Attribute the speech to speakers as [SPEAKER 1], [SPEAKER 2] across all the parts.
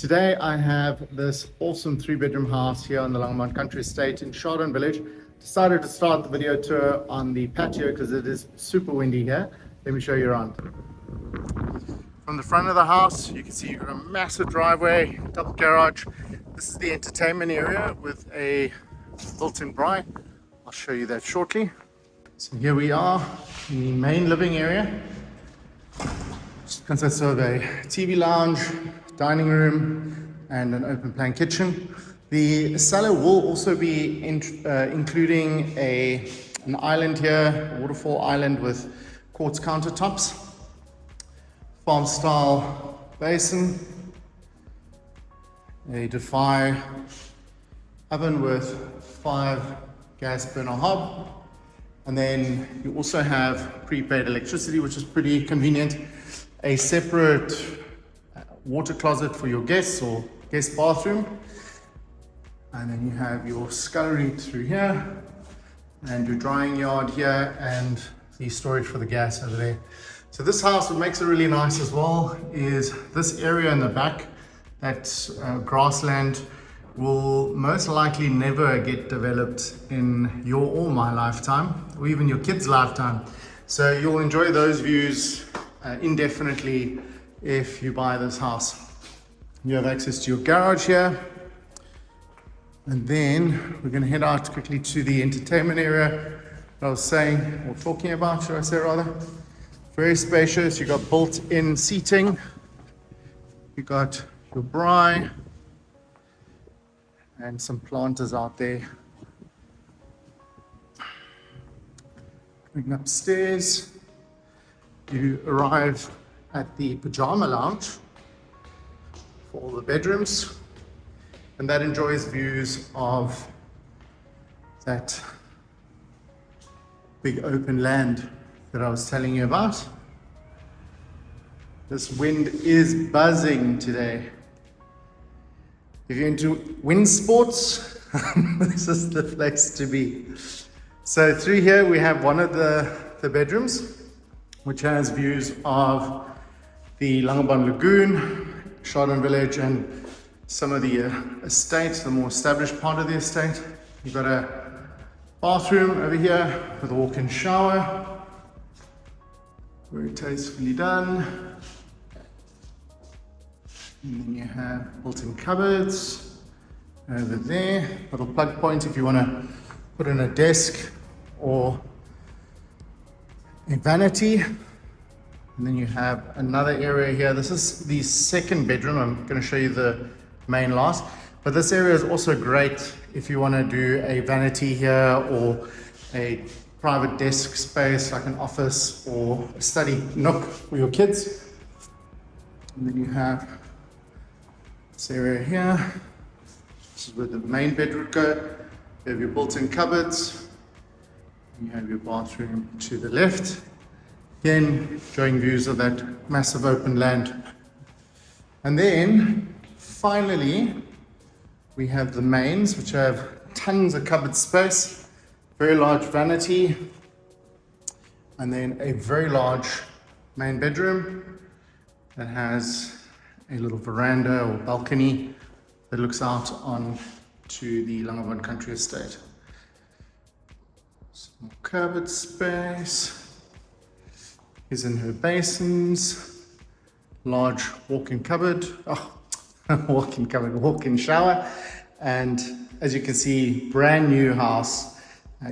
[SPEAKER 1] Today I have this awesome 3-bedroom house here on the Langebaan Country Estate in Chardon Village. Decided to start the video tour on the patio because it is super windy here. Let me show you around. From the front of the house you can see you've got a massive driveway, double garage. This is the entertainment area with a built-in braai. I'll show you that shortly. So here we are in the main living area. It consists of a TV lounge, dining room and an open plan kitchen. The cellar will also be including an island here, a waterfall island with quartz countertops, farm style basin, a Defy oven with 5 gas burner hob, and then you also have prepaid electricity, which is pretty convenient, a separate water closet for your guests or guest bathroom, and then you have your scullery through here and your drying yard here and the storage for the gas over there. So this house, what makes it really nice as well is this area in the back, that grassland will most likely never get developed in your or my lifetime or even your kids' lifetime. So you'll enjoy those views indefinitely if you buy this house. You have access to your garage here, and then we're going to head out quickly to the entertainment area that I was saying or talking about, should I say rather. Very spacious. You got built-in seating, you got your braai and some planters out there. Going upstairs, you arrive at the pyjama lounge for all the bedrooms, and that enjoys views of that big open land that I was telling you about. This wind is buzzing today. If you're into wind sports, this is the place to be. So through here we have one of the bedrooms, which has views of the Langebaan Lagoon, Chardon Village, and some of the estates, the more established part of the estate. You've got a bathroom over here with a walk-in shower, very tastefully done. And then you have built-in cupboards over there, little plug point if you want to put in a desk or a vanity. And then you have another area here. This is the second bedroom. I'm going to show you the main last. But this area is also great if you want to do a vanity here or a private desk space like an office or a study nook for your kids. And then you have this area here. This is where the main bed would go. You have your built-in cupboards. You have your bathroom to the left. Again, showing views of that massive open land. And then, finally, we have the mains, which have tons of cupboard space, very large vanity, and then a very large main bedroom that has a little veranda or balcony that looks out on to the Langebaan Country Estate. Some more cupboard space. Is in her basins, large walk-in cupboard, walk-in shower, and as you can see, brand new house.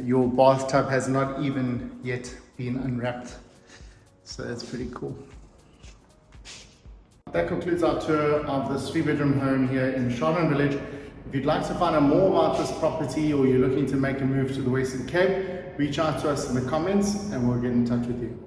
[SPEAKER 1] Your bathtub has not even yet been unwrapped, so that's pretty cool. That concludes our tour of this 3-bedroom home here in Chardon Village. If you'd like to find out more about this property or you're looking to make a move to the Western Cape, reach out to us in the comments and we'll get in touch with you.